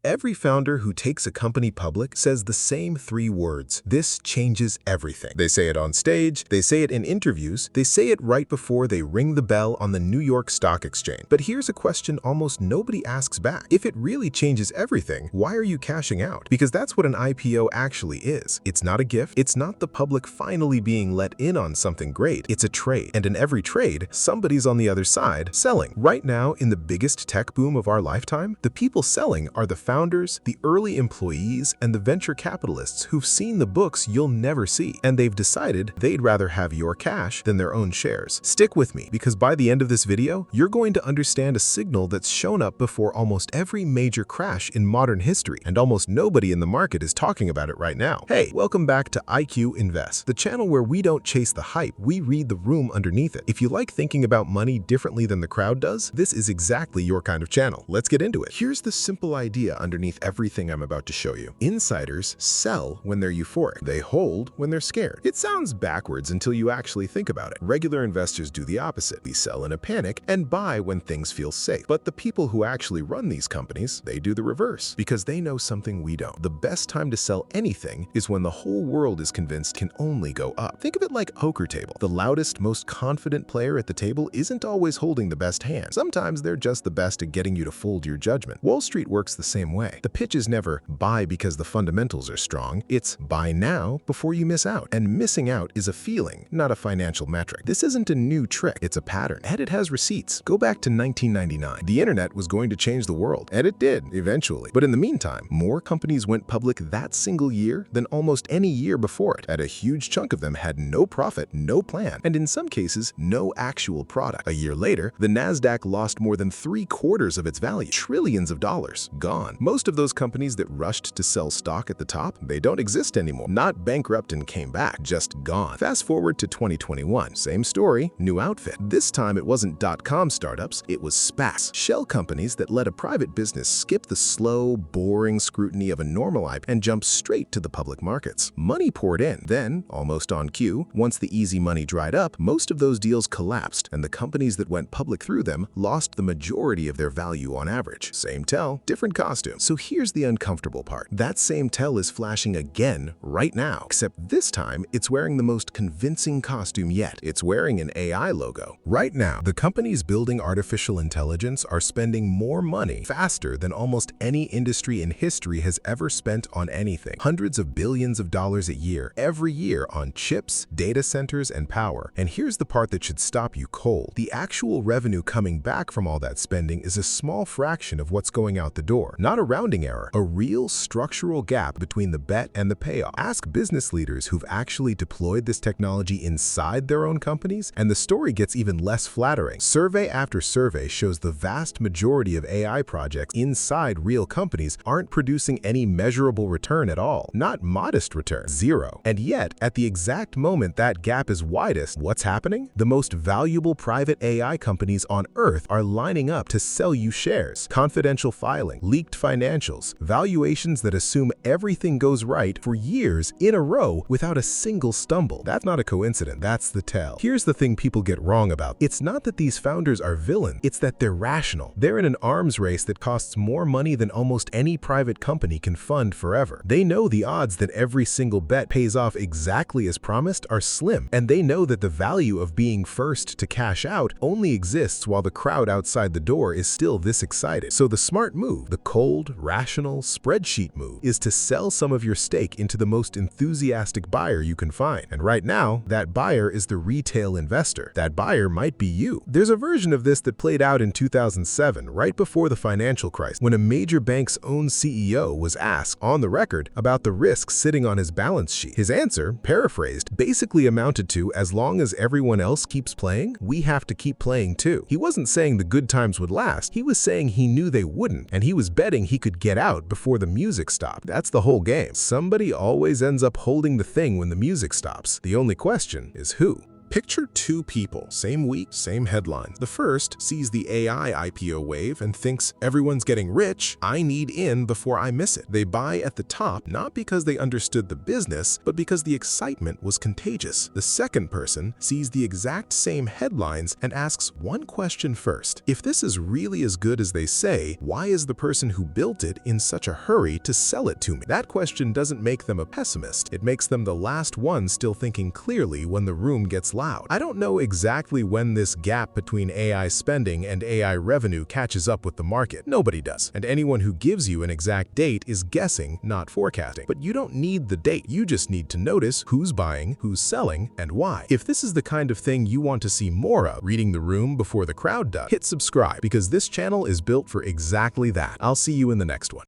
Every founder who takes a company public says the same three words: this changes everything. They say it on stage, they say it in interviews, they say it right before they ring the bell on the New York Stock Exchange. But here's a question almost nobody asks back. If it really changes everything, why are you cashing out? Because that's what an IPO actually is. It's not a gift. It's not the public finally being let in on something great. It's a trade. And in every trade, somebody's on the other side selling. Right now, in the biggest tech boom of our lifetime, the people selling are the founders, the early employees, and the venture capitalists who've seen the books you'll never see. And they've decided they'd rather have your cash than their own shares. Stick with me, because by the end of this video, you're going to understand a signal that's shown up before almost every major crash in modern history, and almost nobody in the market is talking about it right now. Hey, welcome back to IQ Invest, the channel where we don't chase the hype, we read the room underneath it. If you like thinking about money differently than the crowd does, this is exactly your kind of channel. Let's get into it. Here's the simple idea underneath everything I'm about to show you. Insiders sell when they're euphoric. They hold when they're scared. It sounds backwards until you actually think about it. Regular investors do the opposite. We sell in a panic and buy when things feel safe. But the people who actually run these companies, they do the reverse, because they know something we don't. The best time to sell anything is when the whole world is convinced can only go up. Think of it like a poker table. The loudest, most confident player at the table isn't always holding the best hand. Sometimes they're just the best at getting you to fold your judgment. Wall Street works the same way. The pitch is never buy because the fundamentals are strong. It's buy now before you miss out. And missing out is a feeling, not a financial metric. This isn't a new trick. It's a pattern. And it has receipts. Go back to 1999. The internet was going to change the world. And it did, eventually. But in the meantime, more companies went public that single year than almost any year before it. And a huge chunk of them had no profit, no plan, and in some cases, no actual product. A year later, the NASDAQ lost more than 3/4 of its value. Trillions of dollars gone. Most of those companies that rushed to sell stock at the top, they don't exist anymore. Not bankrupt and came back, just gone. Fast forward to 2021. Same story, new outfit. This time it wasn't .com startups, it was SPACs. Shell companies that let a private business skip the slow, boring scrutiny of a normal IPO and jump straight to the public markets. Money poured in. Then, almost on cue, once the easy money dried up, most of those deals collapsed, and the companies that went public through them lost the majority of their value on average. Same tell, different costume. So here's the uncomfortable part. That same tell is flashing again right now, except this time it's wearing the most convincing costume yet. It's wearing an AI logo. Right now, the companies building artificial intelligence are spending more money faster than almost any industry in history has ever spent on anything. Hundreds of billions of dollars a year, every year, on chips, data centers, and power. And here's the part that should stop you cold. The actual revenue coming back from all that spending is a small fraction of what's going out the door. Not a rounding error, a real structural gap between the bet and the payoff. Ask business leaders who've actually deployed this technology inside their own companies, and the story gets even less flattering. Survey after survey shows the vast majority of AI projects inside real companies aren't producing any measurable return at all. Not modest return, zero. And yet, at the exact moment that gap is widest, what's happening? The most valuable private AI companies on Earth are lining up to sell you shares. Confidential filing, leaked financials, valuations that assume everything goes right for years in a row without a single stumble. That's not a coincidence, that's the tell. Here's the thing people get wrong about. It's not that these founders are villains, it's that they're rational. They're in an arms race that costs more money than almost any private company can fund forever. They know the odds that every single bet pays off exactly as promised are slim, and they know that the value of being first to cash out only exists while the crowd outside the door is still this excited. So the smart move, the cold, rational, spreadsheet move, is to sell some of your stake into the most enthusiastic buyer you can find. And right now, that buyer is the retail investor. That buyer might be you. There's a version of this that played out in 2007, right before the financial crisis, when a major bank's own CEO was asked, on the record, about the risks sitting on his balance sheet. His answer, paraphrased, basically amounted to, as long as everyone else keeps playing, we have to keep playing too. He wasn't saying the good times would last, he was saying he knew they wouldn't, and he was betting he could get out before the music stopped. That's the whole game. Somebody always ends up holding the thing when the music stops. The only question is who. Picture two people, same week, same headlines. The first sees the AI IPO wave and thinks, everyone's getting rich, I need in before I miss it. They buy at the top not because they understood the business, but because the excitement was contagious. The second person sees the exact same headlines and asks one question first. If this is really as good as they say, why is the person who built it in such a hurry to sell it to me? That question doesn't make them a pessimist. It makes them the last one still thinking clearly when the room gets loud. I don't know exactly when this gap between AI spending and AI revenue catches up with the market. Nobody does. And anyone who gives you an exact date is guessing, not forecasting. But you don't need the date. You just need to notice who's buying, who's selling, and why. If this is the kind of thing you want to see more of, reading the room before the crowd does, hit subscribe because this channel is built for exactly that. I'll see you in the next one.